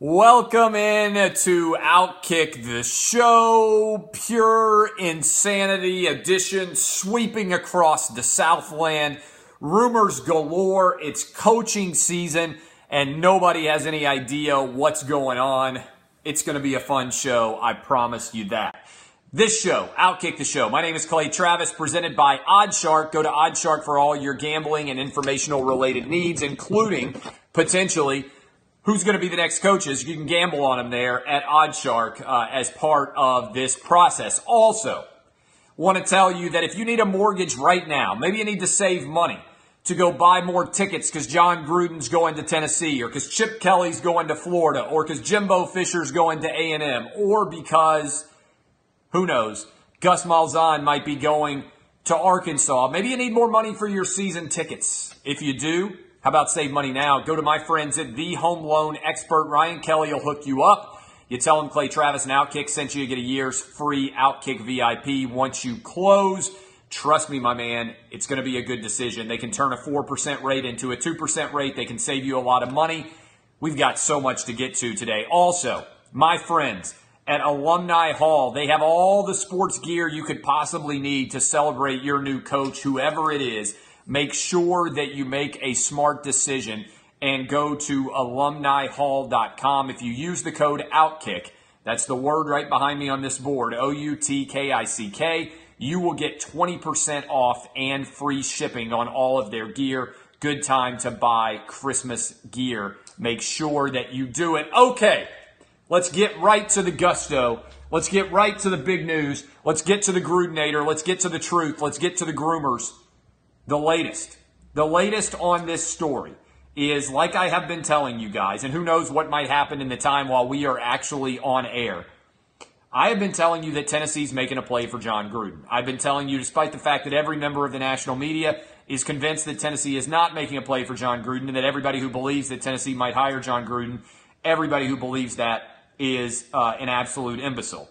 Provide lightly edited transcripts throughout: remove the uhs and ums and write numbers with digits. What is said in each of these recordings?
Welcome in to Outkick, the show. Pure insanity edition sweeping across the Southland. Rumors galore. It's coaching season and nobody has any idea what's going on. It's going to be a fun show. I promise you that. This show, Outkick the show. My name is Clay Travis, presented by OddsShark. Go to OddsShark for all your gambling and informational related needs, including potentially who's going to be the next coaches. You can gamble on them there at OddsShark as part of this process. Also, want to tell you that if you need a mortgage right now, maybe you need to save money to go buy more tickets because Jon Gruden's going to Tennessee, or because Chip Kelly's going to Florida, or because Jimbo Fisher's going to A&M, or because, who knows, Gus Malzahn might be going to Arkansas. Maybe you need more money for your season tickets. If you do, how about save money now? Go to my friends at The Home Loan Expert. Ryan Kelly will hook you up. You tell him Clay Travis and Outkick sent you. You get a year's free Outkick VIP once you close. Trust me, my man, it's going to be a good decision. They can turn a 4% rate into a 2% rate. They can save you a lot of money. We've got so much to get to today. Also, my friends at Alumni Hall, they have all the sports gear you could possibly need to celebrate your new coach, whoever it is. Make sure that you make a smart decision and go to alumnihall.com. If you use the code OUTKICK, that's the word right behind me on this board, OUTKICK, you will get 20% off and free shipping on all of their gear. Good time to buy Christmas gear. Make sure that you do it. Okay, let's get right to the gusto. Let's get right to the big news. Let's get to the Grudenator. Let's get to the truth. Let's get to the groomers. The latest on this story is, like I have been telling you guys, and who knows what might happen in the time while we are actually on air. I have been telling you that Tennessee's making a play for Jon Gruden. I've been telling you, despite the fact that every member of the national media is convinced that Tennessee is not making a play for Jon Gruden, and that everybody who believes that Tennessee might hire Jon Gruden, everybody who believes that is an absolute imbecile.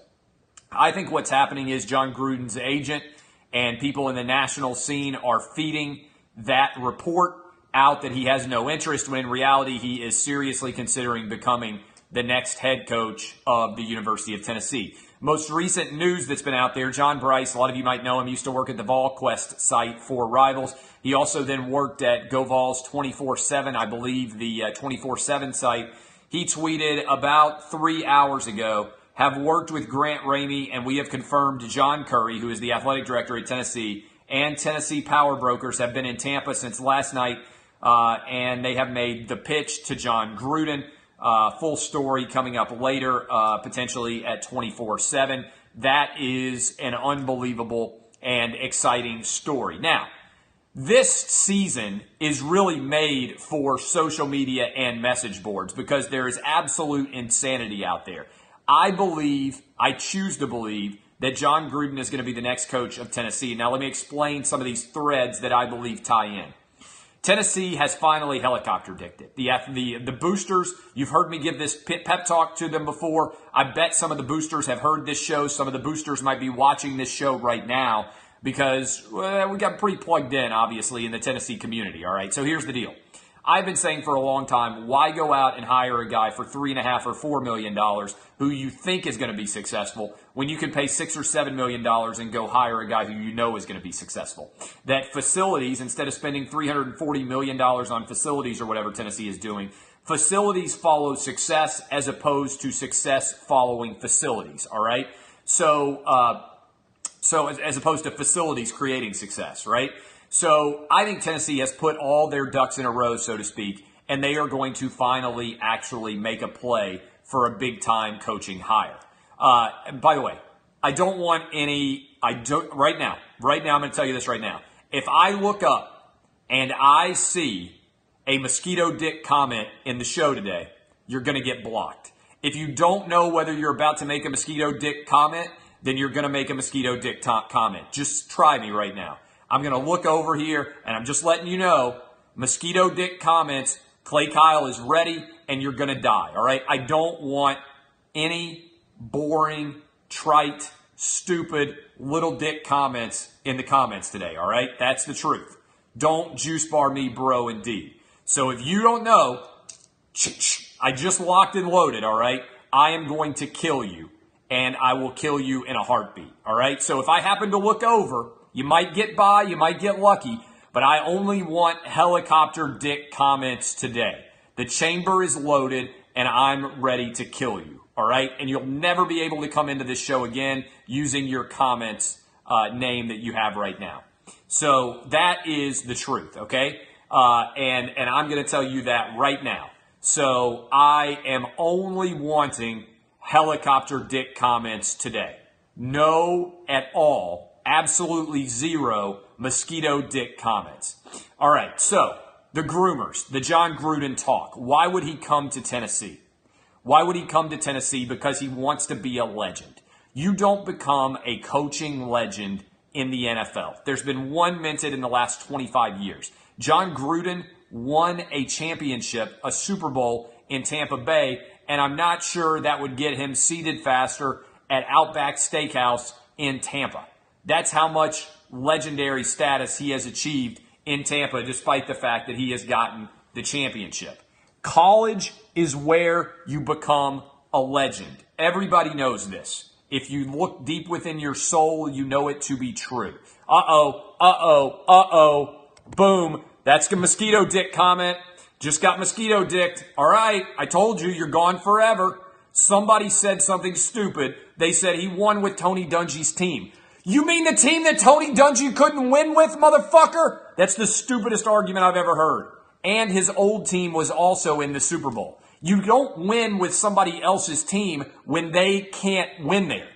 I think what's happening is Jon Gruden's agent and people in the national scene are feeding that report out that he has no interest, when in reality he is seriously considering becoming the next head coach of the University of Tennessee. Most recent news that's been out there, John Bryce, a lot of you might know him, used to work at the VolQuest site for Rivals. He also then worked at GoVols 24/7, I believe the 24/7 site. He tweeted about 3 hours ago, have worked with Grant Ramey, and we have confirmed John Curry, who is the athletic director at Tennessee, and Tennessee Power Brokers have been in Tampa since last night, and they have made the pitch to Jon Gruden. Full story coming up later, potentially at 24/7. That is an unbelievable and exciting story. Now, this season is really made for social media and message boards because there is absolute insanity out there. I choose to believe that Jon Gruden is going to be the next coach of Tennessee. Now, let me explain some of these threads that I believe tie in. Tennessee has finally helicopter dicked it. The boosters, you've heard me give this pep talk to them before. I bet some of the boosters have heard this show. Some of the boosters might be watching this show right now because we got pretty plugged in, obviously, in the Tennessee community. All right, so here's the deal. I've been saying for a long time, why go out and hire a guy for $3.5 or $4 million who you think is going to be successful when you can pay $6 or $7 million and go hire a guy who you know is going to be successful? That facilities, instead of spending $340 million on facilities or whatever Tennessee is doing, facilities follow success as opposed to success following facilities, all right? So as opposed to facilities creating success, right? So I think Tennessee has put all their ducks in a row, so to speak, and they are going to finally actually make a play for a big-time coaching hire. And by the way, right now, I'm going to tell you this right now. If I look up and I see a mosquito dick comment in the show today, you're going to get blocked. If you don't know whether you're about to make a mosquito dick comment, then you're going to make a mosquito dick comment. Just try me right now. I'm going to look over here, and I'm just letting you know, mosquito dick comments, Clay Kyle is ready, and you're going to die, all right? I don't want any boring, trite, stupid, little dick comments in the comments today, all right? That's the truth. Don't juice bar me, bro, indeed. So if you don't know, I just locked and loaded, all right? I am going to kill you, and I will kill you in a heartbeat, all right? So if I happen to look over, you might get by, you might get lucky, but I only want helicopter dick comments today. The chamber is loaded, and I'm ready to kill you, all right? And you'll never be able to come into this show again using your comments name that you have right now. So that is the truth, okay? And I'm going to tell you that right now. So I am only wanting helicopter dick comments today. No at all, absolutely zero mosquito dick comments. All right, so the groomers, the Jon Gruden talk. Why would he come to Tennessee? Why would he come to Tennessee? Because he wants to be a legend. You don't become a coaching legend in the NFL. There's been one minted in the last 25 years. Jon Gruden won a championship, a Super Bowl in Tampa Bay, and I'm not sure that would get him seated faster at Outback Steakhouse in Tampa. That's how much legendary status he has achieved in Tampa, despite the fact that he has gotten the championship. College is where you become a legend. Everybody knows this. If you look deep within your soul, you know it to be true. Boom. That's a mosquito dick comment. Just got mosquito dicked. All right, I told you, you're gone forever. Somebody said something stupid. They said he won with Tony Dungy's team. You mean the team that Tony Dungy couldn't win with, motherfucker? That's the stupidest argument I've ever heard. And his old team was also in the Super Bowl. You don't win with somebody else's team when they can't win there.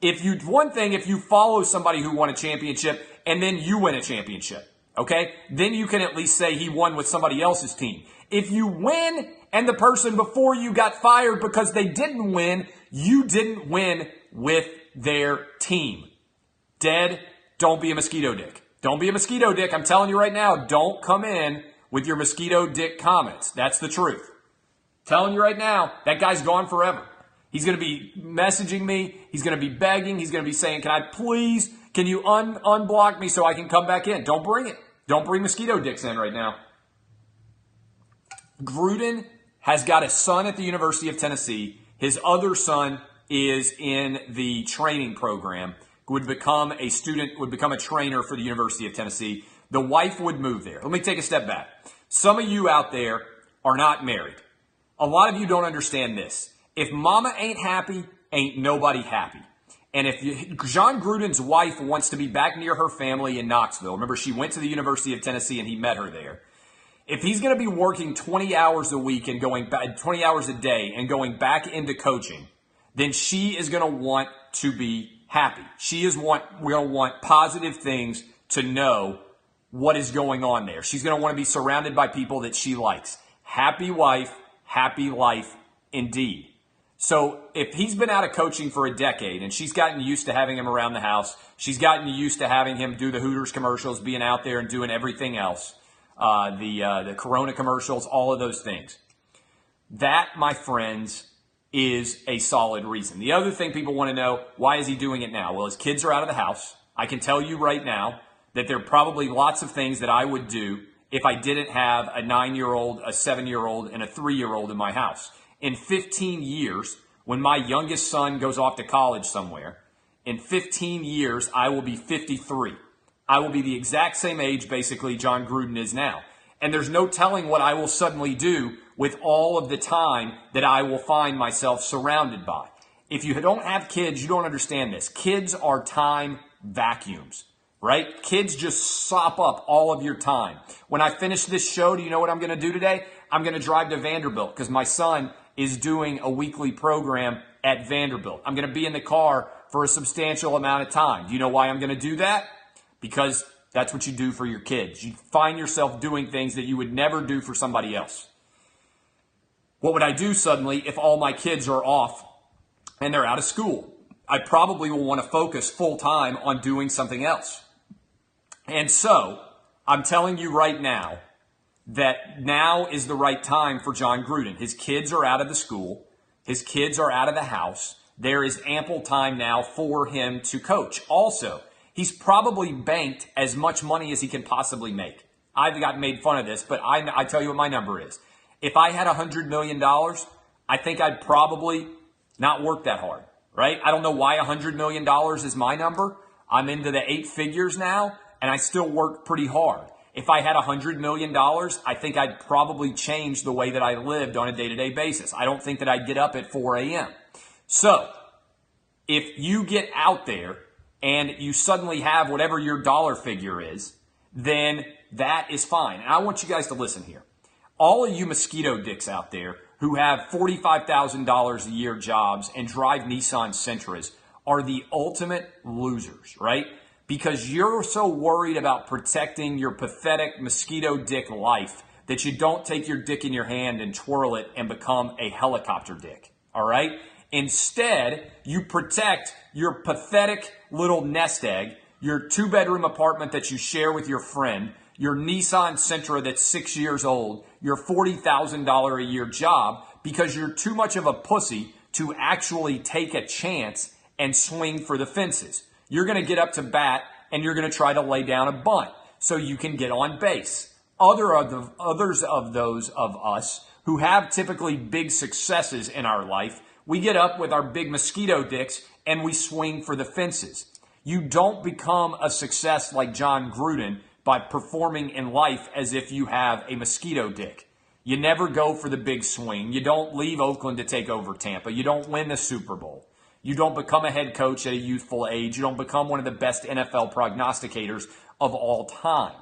If you follow somebody who won a championship and then you win a championship, okay, then you can at least say he won with somebody else's team. If you win and the person before you got fired because they didn't win, you didn't win with their team. Dead, don't be a mosquito dick. Don't be a mosquito dick. I'm telling you right now, don't come in with your mosquito dick comments. That's the truth. Telling you right now, that guy's gone forever. He's going to be messaging me. He's going to be begging. He's going to be saying, can you unblock me so I can come back in? Don't bring it. Don't bring mosquito dicks in right now. Gruden has got a son at the University of Tennessee. His other son is in the training program, would become a trainer for the University of Tennessee. The wife would move there. Let me take a step back. Some of you out there are not married. A lot of you don't understand this. If mama ain't happy, ain't nobody happy. And if Jon Gruden's wife wants to be back near her family in Knoxville, remember she went to the University of Tennessee and he met her there. If he's going to be working 20 hours a week and going back 20 hours a day and going back into coaching, then she is going to want to be happy. We're going to want positive things to know what is going on there. She's going to want to be surrounded by people that she likes. Happy wife, happy life indeed. So if he's been out of coaching for a decade and she's gotten used to having him around the house, she's gotten used to having him do the Hooters commercials, being out there and doing everything else, the Corona commercials, all of those things. That, my friends, is a solid reason. The other thing people want to know, why is he doing it now? Well, his kids are out of the house. I can tell you right now that there are probably lots of things that I would do if I didn't have a 9-year-old, a 7-year-old, and a 3-year-old in my house. In 15 years, when my youngest son goes off to college somewhere, in 15 years, I will be 53. I will be the exact same age, basically, Jon Gruden is now. And there's no telling what I will suddenly do with all of the time that I will find myself surrounded by. If you don't have kids, you don't understand this. Kids are time vacuums, right? Kids just sop up all of your time. When I finish this show, do you know what I'm going to do today? I'm going to drive to Vanderbilt because my son is doing a weekly program at Vanderbilt. I'm going to be in the car for a substantial amount of time. Do you know why I'm going to do that? Because that's what you do for your kids. You find yourself doing things that you would never do for somebody else. What would I do suddenly if all my kids are off and they're out of school? I probably will want to focus full time on doing something else. And so, I'm telling you right now that now is the right time for Jon Gruden. His kids are out of the school. His kids are out of the house. There is ample time now for him to coach. Also, he's probably banked as much money as he can possibly make. I've gotten made fun of this, but I tell you what my number is. If I had $100 million, I think I'd probably not work that hard, right? I don't know why $100 million is my number. I'm into the 8 figures now, and I still work pretty hard. If I had $100 million, I think I'd probably change the way that I lived on a day-to-day basis. I don't think that I'd get up at 4 a.m. So, if you get out there and you suddenly have whatever your dollar figure is, then that is fine. And I want you guys to listen here. All of you mosquito dicks out there who have $45,000 a year jobs and drive Nissan Sentras are the ultimate losers, right? Because you're so worried about protecting your pathetic mosquito dick life that you don't take your dick in your hand and twirl it and become a helicopter dick, all right? Instead, you protect your pathetic little nest egg, your 2-bedroom apartment that you share with your friend, your Nissan Sentra that's 6 years old, your $40,000 a year job, because you're too much of a pussy to actually take a chance and swing for the fences. You're going to get up to bat and you're going to try to lay down a bunt so you can get on base. Others of those of us who have typically big successes in our life, we get up with our big mosquito dicks and we swing for the fences. You don't become a success like Jon Gruden by performing in life as if you have a mosquito dick. You never go for the big swing. You don't leave Oakland to take over Tampa. You don't win the Super Bowl. You don't become a head coach at a youthful age. You don't become one of the best NFL prognosticators of all time.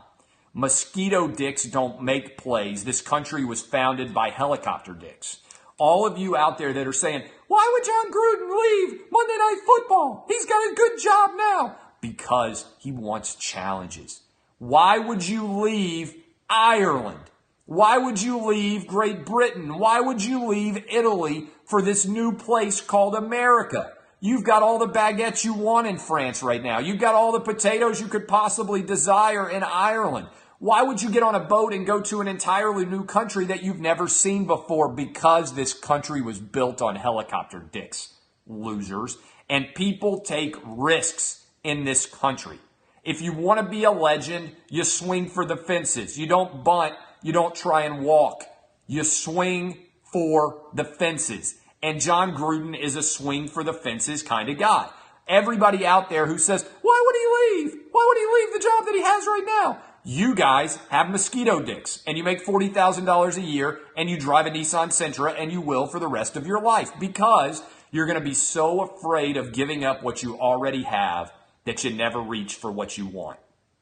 Mosquito dicks don't make plays. This country was founded by helicopter dicks. All of you out there that are saying, why would Jon Gruden leave Monday Night Football? He's got a good job now. Because he wants challenges. Why would you leave Ireland? Why would you leave Great Britain? Why would you leave Italy for this new place called America? You've got all the baguettes you want in France right now. You've got all the potatoes you could possibly desire in Ireland. Why would you get on a boat and go to an entirely new country that you've never seen before? Because this country was built on helicopter dicks, losers. And people take risks in this country. If you want to be a legend, you swing for the fences. You don't bunt. You don't try and walk. You swing for the fences. And Jon Gruden is a swing for the fences kind of guy. Everybody out there who says, why would he leave? Why would he leave the job that he has right now? You guys have mosquito dicks and you make $40,000 a year and you drive a Nissan Sentra and you will for the rest of your life because you're going to be so afraid of giving up what you already have that you never reach for what you want.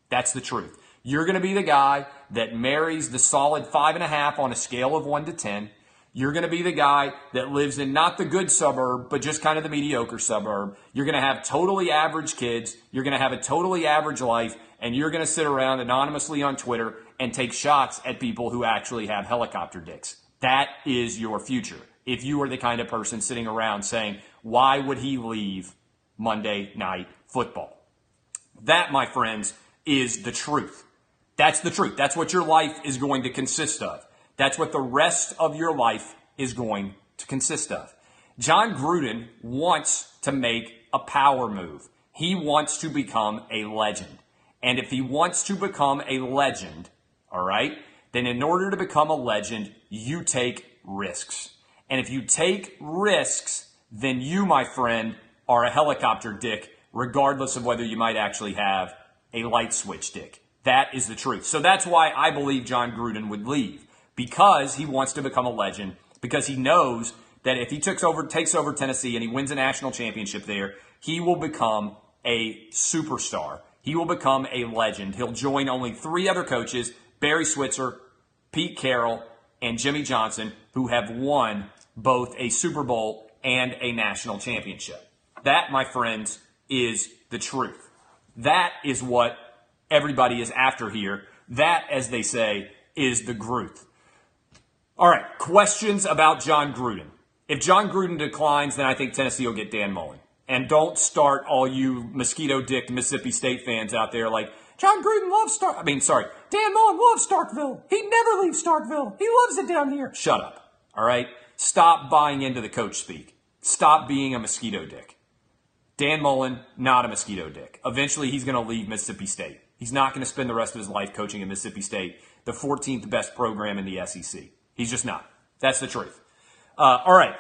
That's the truth. You're going to be the guy that marries the solid 5.5 on a scale of 1 to 10. You're going to be the guy that lives in not the good suburb, but just kind of the mediocre suburb. You're going to have totally average kids. You're going to have a totally average life. And you're going to sit around anonymously on Twitter and take shots at people who actually have helicopter dicks. That is your future. If you are the kind of person sitting around saying, why would he leave Monday Night Football? That, my friends, is the truth. That's the truth. That's what your life is going to consist of. That's what the rest of your life is going to consist of. Jon Gruden wants to make a power move. He wants to become a legend. And if he wants to become a legend, all right, then in order to become a legend, you take risks. And if you take risks, then you, my friend, are a helicopter dick, regardless of whether you might actually have a light switch dick. That is the truth. So that's why I believe Jon Gruden would leave. Because he wants to become a legend. Because he knows that if he takes over Tennessee and he wins a national championship there, he will become a superstar. He will become a legend. He'll join only 3 other coaches, Barry Switzer, Pete Carroll, and Jimmy Johnson, who have won both a Super Bowl and a national championship. That, my friends, is the truth. That is what everybody is after here. That, as they say, is the Gruth. All right, questions about Jon Gruden. If Jon Gruden declines, then I think Tennessee will get Dan Mullen. And don't start all you mosquito-dicked Mississippi State fans out there like, Jon Gruden loves Dan Mullen loves Starkville. He never leaves Starkville. He loves it down here. Shut up, all right? Stop buying into the coach speak. Stop being a mosquito dick. Dan Mullen, not a mosquito dick. Eventually, he's going to leave Mississippi State. He's not going to spend the rest of his life coaching at Mississippi State, the 14th best program in the SEC. He's just not. That's the truth. All right.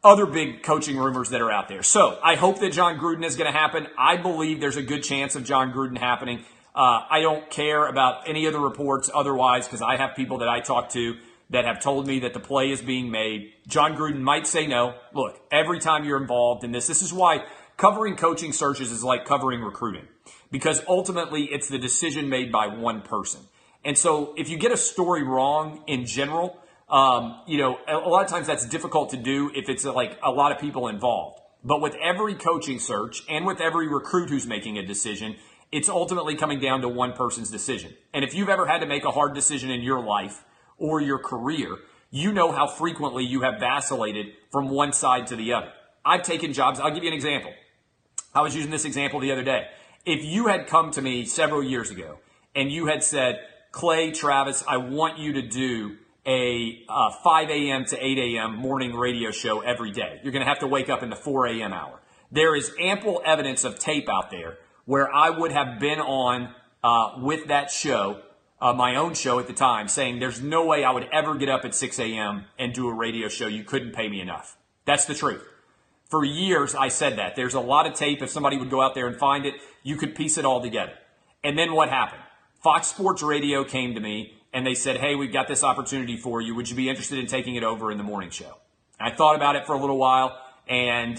Other big coaching rumors that are out there. So I hope that Jon Gruden is going to happen. I believe there's a good chance of Jon Gruden happening. I don't care about any of the reports otherwise because I have people that I talk to that have told me that the play is being made. Jon Gruden might say no. Look, every time you're involved in this is why covering coaching searches is like covering recruiting, because ultimately it's the decision made by one person. And so if you get a story wrong in general, a lot of times that's difficult to do if it's like a lot of people involved. But with every coaching search and with every recruit who's making a decision, it's ultimately coming down to one person's decision. And if you've ever had to make a hard decision in your life or your career, you know how frequently you have vacillated from one side to the other. I've taken jobs. I'll give you an example. I was using this example the other day. If you had come to me several years ago and you had said, Clay, Travis, I want you to do a 5 a.m. to 8 a.m. morning radio show every day. You're going to have to wake up in the 4 a.m. hour. There is ample evidence of tape out there where I would have been on with that show, my own show at the time, saying there's no way I would ever get up at 6 a.m. and do a radio show. You couldn't pay me enough. That's the truth. For years, I said that. There's a lot of tape. If somebody would go out there and find it, you could piece it all together. And then what happened? Fox Sports Radio came to me and they said, hey, we've got this opportunity for you. Would you be interested in taking it over in the morning show? I thought about it for a little while, and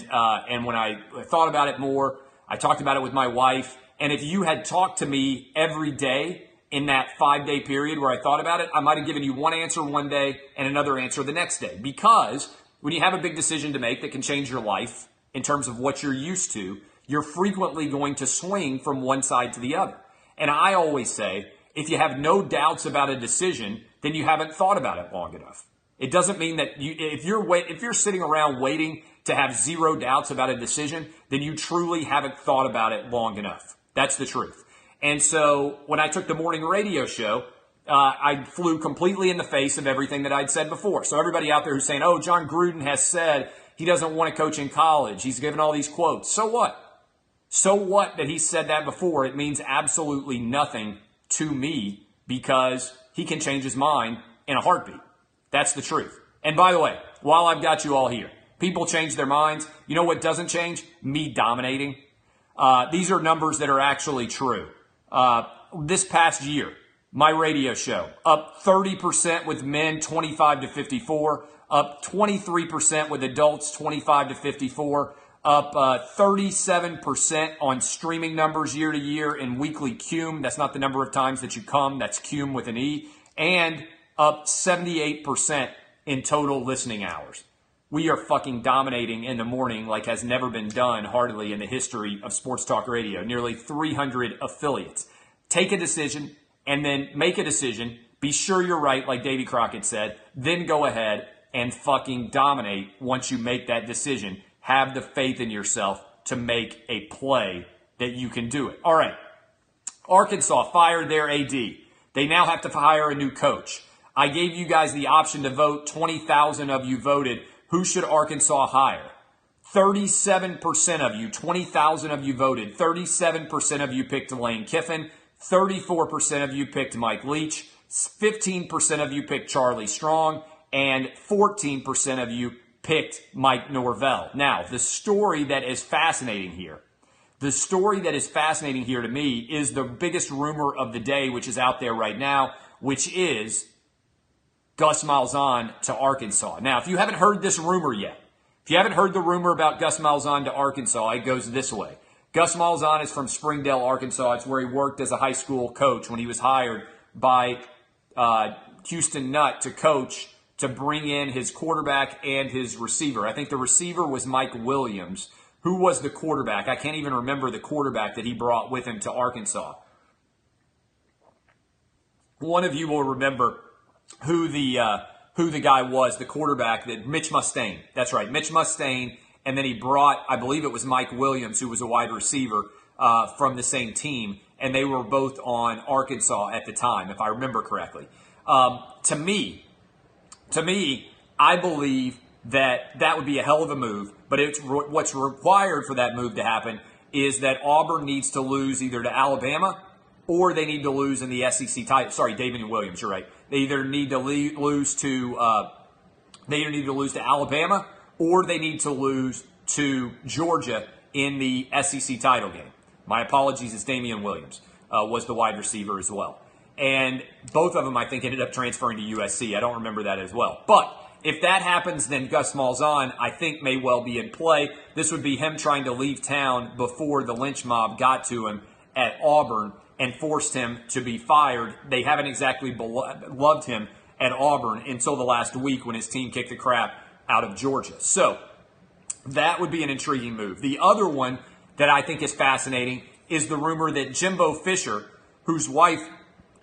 when I thought about it more, I talked about it with my wife. And if you had talked to me every day in that 5-day period where I thought about it, I might have given you one answer one day and another answer the next day. Because when you have a big decision to make that can change your life in terms of what you're used to, you're frequently going to swing from one side to the other. And I always say, if you have no doubts about a decision, then you haven't thought about it long enough. It doesn't mean that if you're sitting around waiting to have zero doubts about a decision, then you truly haven't thought about it long enough. That's the truth. And so when I took the morning radio show, I flew completely in the face of everything that I'd said before. So everybody out there who's saying, oh, Jon Gruden has said he doesn't want to coach in college. He's given all these quotes. So what? So what that he said that before? It means absolutely nothing to me because he can change his mind in a heartbeat. That's the truth. And by the way, while I've got you all here, people change their minds. You know what doesn't change? Me dominating. These are numbers that are actually true. This past year, my radio show, up 30% with men 25 to 54, up 23% with adults 25 to 54, up 37% on streaming numbers year to year in weekly cum. That's not the number of times that you come. That's cum with an E. And up 78% in total listening hours. We are fucking dominating in the morning like has never been done hardly in the history of sports talk radio. Nearly 300 affiliates. Take a decision and then make a decision. Be sure you're right, like Davy Crockett said. Then go ahead and fucking dominate once you make that decision. Have the faith in yourself to make a play that you can do it. All right. Arkansas fired their AD. They now have to hire a new coach. I gave you guys the option to vote. 20,000 of you voted. Who should Arkansas hire? 37% of you, 20,000 of you voted. 37% of you picked Lane Kiffin. 34% of you picked Mike Leach. 15% of you picked Charlie Strong. And 14% of you picked Mike Norvell. Now, the story that is fascinating here to me is the biggest rumor of the day, which is out there right now, which is Gus Malzahn to Arkansas. Now, if you haven't heard this rumor yet, if you haven't heard the rumor about Gus Malzahn to Arkansas, it goes this way. Gus Malzahn is from Springdale, Arkansas. It's where he worked as a high school coach when he was hired by Houston Nutt to coach, to bring in his quarterback and his receiver. I think the receiver was Mike Williams. Who was the quarterback? I can't even remember the quarterback that he brought with him to Arkansas. One of you will remember who the guy was, the quarterback, that Mitch Mustaine. That's right, Mitch Mustaine. And then he brought, I believe it was Mike Williams, who was a wide receiver from the same team. And they were both on Arkansas at the time, if I remember correctly. To me, I believe that would be a hell of a move. But what's required for that move to happen is that Auburn needs to lose either to Alabama or they need to lose in the SEC title. Sorry, David Williams, you're right. They either need to lose to Alabama, or they need to lose to Georgia in the SEC title game. My apologies, it's Damian Williams was the wide receiver as well. And both of them, I think, ended up transferring to USC. I don't remember that as well. But if that happens, then Gus Malzahn, I think, may well be in play. This would be him trying to leave town before the lynch mob got to him at Auburn and forced him to be fired. They haven't exactly loved him at Auburn until the last week when his team kicked the crap out of Georgia. So that would be an intriguing move. The other one that I think is fascinating is the rumor that Jimbo Fisher, whose wife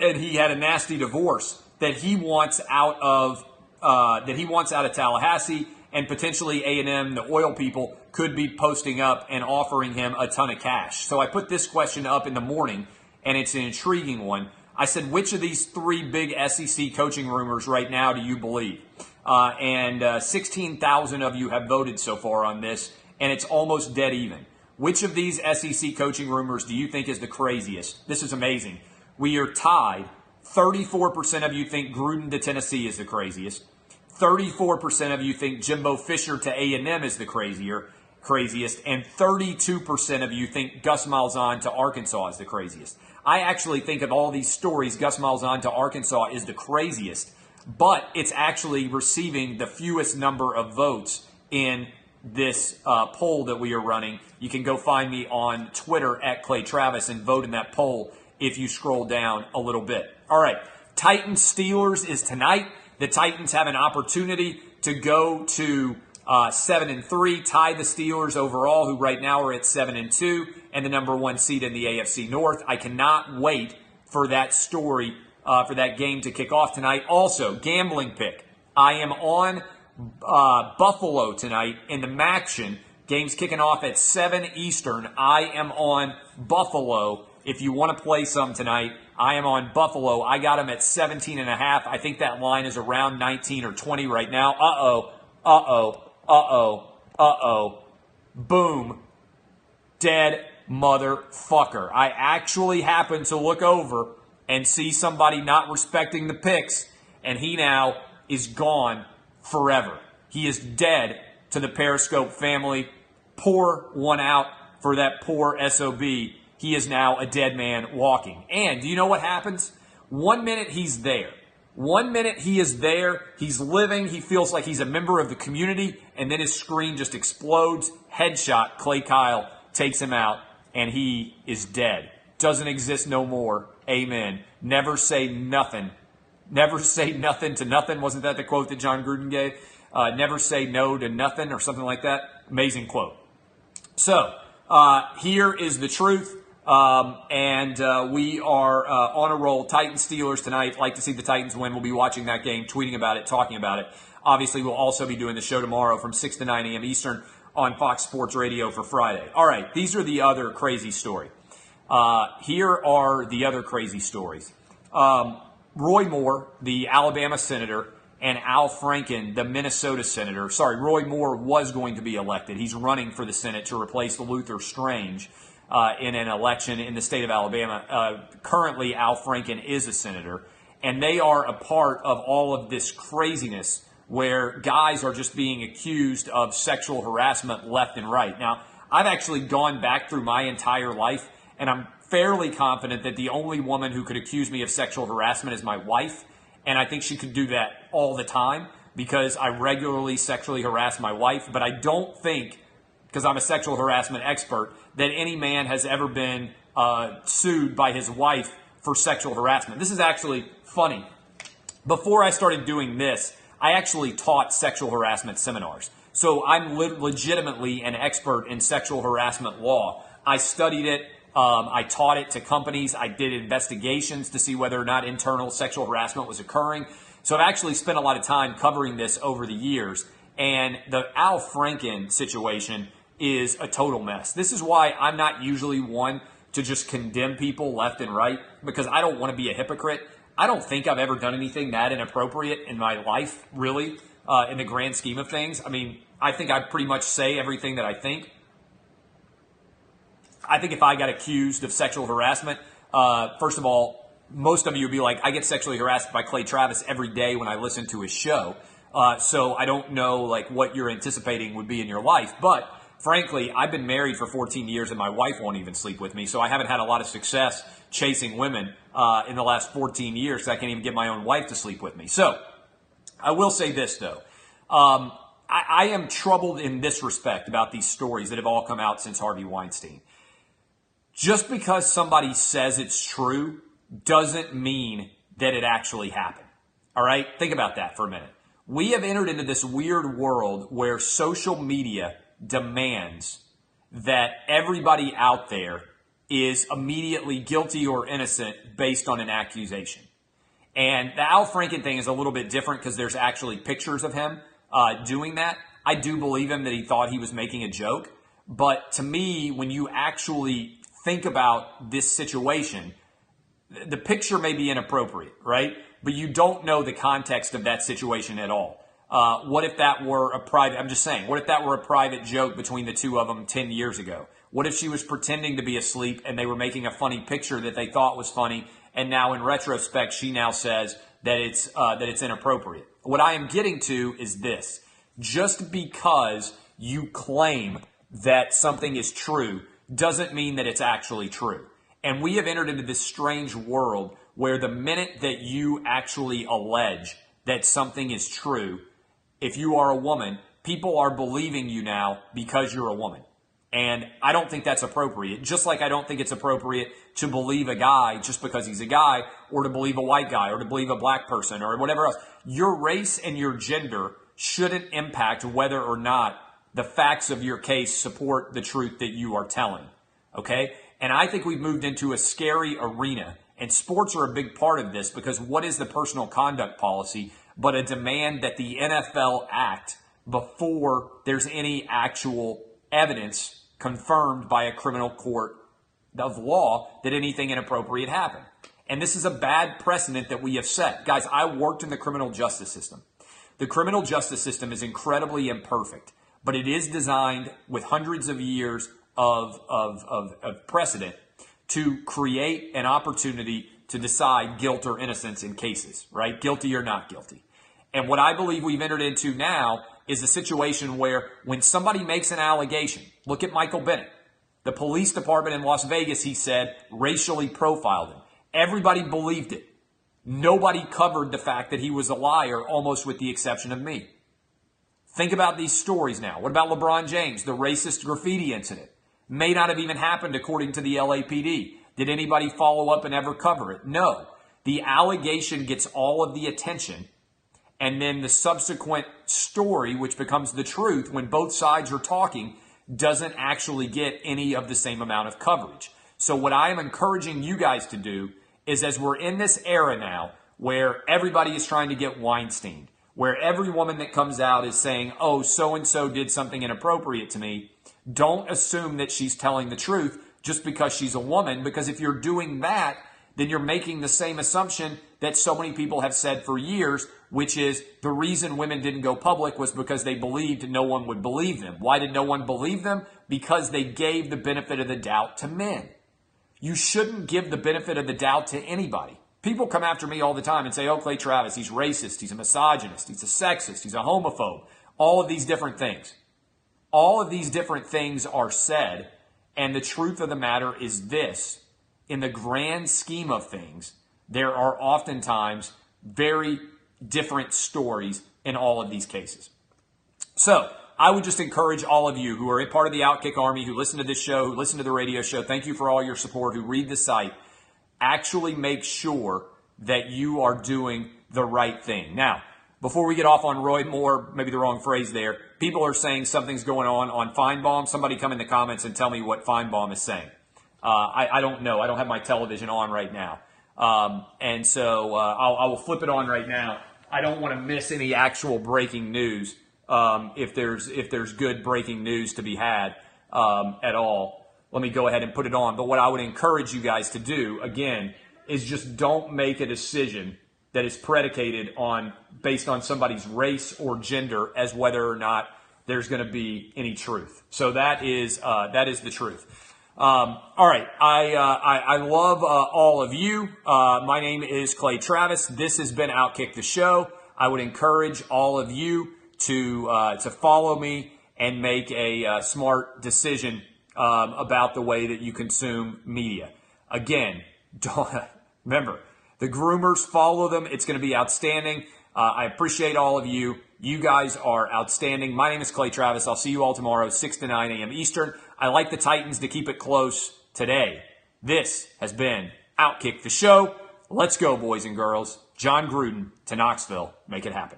and he had a nasty divorce, that he wants out of Tallahassee, and potentially A&M, the oil people, could be posting up and offering him a ton of cash. So I put this question up in the morning, and it's an intriguing one. I said, which of these three big SEC coaching rumors right now do you believe? And 16,000 of you have voted so far on this, and it's almost dead even. Which of these SEC coaching rumors do you think is the craziest? This is amazing. We are tied. 34% of you think Gruden to Tennessee is the craziest. 34% of you think Jimbo Fisher to A&M is the craziest. And 32% of you think Gus Malzahn to Arkansas is the craziest. I actually think of all these stories, Gus Malzahn to Arkansas is the craziest. But it's actually receiving the fewest number of votes in this poll that we are running. You can go find me on Twitter at Clay Travis and vote in that poll if you scroll down a little bit. All right, Titans-Steelers is tonight. The Titans have an opportunity to go to 7-3, tie the Steelers overall, who right now are at 7-2, and the number one seed in the AFC North. I cannot wait for that story, for that game to kick off tonight. Also, gambling pick. I am on Buffalo tonight in the Maction. Game's kicking off at 7 Eastern. I am on Buffalo. If you want to play some tonight, I am on Buffalo. I got them at 17.5. I think that line is around 19 or 20 right now. Boom. Dead motherfucker. I actually happened to look over and see somebody not respecting the picks, and he now is gone forever. He is dead to the Periscope family. Pour one out for that poor SOB. He is now a dead man walking. And do you know what happens? 1 minute he's there. 1 minute he is there. He's living. He feels like he's a member of the community. And then his screen just explodes. Headshot. Clay Kyle takes him out. And he is dead. Doesn't exist no more. Amen. Never say nothing. Never say nothing to nothing. Wasn't that the quote that Jon Gruden gave? Never say no to nothing or something like that. Amazing quote. So, here is the truth. We are on a roll. Titans Steelers tonight. Like to see the Titans win. We'll be watching that game, tweeting about it, talking about it. Obviously, we'll also be doing the show tomorrow from 6 to 9 a.m. Eastern on Fox Sports Radio for Friday. All right, these are the other crazy stories. Here are the other crazy stories. Roy Moore, the Alabama senator, and Al Franken, the Minnesota senator. Sorry, Roy Moore was going to be elected. He's running for the Senate to replace Luther Strange in an election in the state of Alabama. Currently, Al Franken is a senator, and they are a part of all of this craziness where guys are just being accused of sexual harassment left and right. Now, I've actually gone back through my entire life, and I'm fairly confident that the only woman who could accuse me of sexual harassment is my wife, and I think she could do that all the time because I regularly sexually harass my wife, but I don't think, because I'm a sexual harassment expert, that any man has ever been sued by his wife for sexual harassment. This is actually funny. Before I started doing this, I actually taught sexual harassment seminars. So I'm legitimately an expert in sexual harassment law. I studied it. I taught it to companies. I did investigations to see whether or not internal sexual harassment was occurring. So I've actually spent a lot of time covering this over the years. And the Al Franken situation is a total mess. This is why I'm not usually one to just condemn people left and right, because I don't want to be a hypocrite. I don't think I've ever done anything that inappropriate in my life, really, in the grand scheme of things. I mean, I think I pretty much say everything that I think. I think if I got accused of sexual harassment, first of all, most of you would be like, I get sexually harassed by Clay Travis every day when I listen to his show. So I don't know like what you're anticipating would be in your life. But frankly, I've been married for 14 years and my wife won't even sleep with me. So I haven't had a lot of success chasing women in the last 14 years. So I can't even get my own wife to sleep with me. So I will say this, though. I am troubled in this respect about these stories that have all come out since Harvey Weinstein. Just because somebody says it's true doesn't mean that it actually happened. All right? Think about that for a minute. We have entered into this weird world where social media demands that everybody out there is immediately guilty or innocent based on an accusation. And the Al Franken thing is a little bit different because there's actually pictures of him doing that. I do believe him that he thought he was making a joke. But to me, when you actually think about this situation, the picture may be inappropriate, right? But you don't know the context of that situation at all. What if that were I'm just saying, what if that were a private joke between the two of them 10 years ago? What if she was pretending to be asleep and they were making a funny picture that they thought was funny, and now in retrospect, she now says that it's inappropriate? What I am getting to is this. Just because you claim that something is true doesn't mean that it's actually true. And we have entered into this strange world where the minute that you actually allege that something is true, if you are a woman, people are believing you now because you're a woman. And I don't think that's appropriate. Just like I don't think it's appropriate to believe a guy just because he's a guy, or to believe a white guy, or to believe a black person, or whatever else. Your race and your gender shouldn't impact whether or not the facts of your case support the truth that you are telling. Okay? And I think we've moved into a scary arena. And sports are a big part of this, because what is the personal conduct policy but a demand that the NFL act before there's any actual evidence confirmed by a criminal court of law that anything inappropriate happened. And this is a bad precedent that we have set. Guys, I worked in the criminal justice system. The criminal justice system is incredibly imperfect, but it is designed with hundreds of years of precedent to create an opportunity to decide guilt or innocence in cases, right? Guilty or not guilty. And what I believe we've entered into now is a situation where when somebody makes an allegation, look at Michael Bennett. The police department in Las Vegas, he said, racially profiled him. Everybody believed it. Nobody covered the fact that he was a liar, almost with the exception of me. Think about these stories now. What about LeBron James, the racist graffiti incident? May not have even happened according to the LAPD. Did anybody follow up and ever cover it? No. The allegation gets all of the attention, and then the subsequent story, which becomes the truth when both sides are talking, doesn't actually get any of the same amount of coverage. So what I am encouraging you guys to do is, as we're in this era now where everybody is trying to get Weinstein, where every woman that comes out is saying, oh, so-and-so did something inappropriate to me, don't assume that she's telling the truth just because she's a woman, because if you're doing that, then you're making the same assumption that so many people have said for years, which is the reason women didn't go public was because they believed no one would believe them. Why did no one believe them? Because they gave the benefit of the doubt to men. You shouldn't give the benefit of the doubt to anybody. People come after me all the time and say, oh, Clay Travis, he's racist, he's a misogynist, he's a sexist, he's a homophobe, all of these different things. All of these different things are said, and the truth of the matter is this. In the grand scheme of things, there are oftentimes very different stories in all of these cases. So I would just encourage all of you who are a part of the Outkick Army, who listen to this show, who listen to the radio show, thank you for all your support, who read the site, actually make sure that you are doing the right thing. Now, before we get off on Roy Moore, maybe the wrong phrase there, people are saying something's going on Feinbaum. Somebody come in the comments and tell me what Feinbaum is saying. I don't know. I don't have my television on right now. And so I will flip it on right now. I don't want to miss any actual breaking news if there's good breaking news to be had at all. Let me go ahead and put it on. But what I would encourage you guys to do, again, is just don't make a decision that is predicated based on somebody's race or gender as whether or not there's going to be any truth. So that is the truth. All right. I love all of you. My name is Clay Travis. This has been Outkick the Show. I would encourage all of you to follow me and make a smart decision about the way that you consume media. Again, remember, the groomers, follow them. It's going to be outstanding. I appreciate all of you. You guys are outstanding. My name is Clay Travis. I'll see you all tomorrow, 6 to 9 a.m. Eastern. I like the Titans to keep it close today. This has been Outkick the Show. Let's go, boys and girls. Jon Gruden to Knoxville. Make it happen.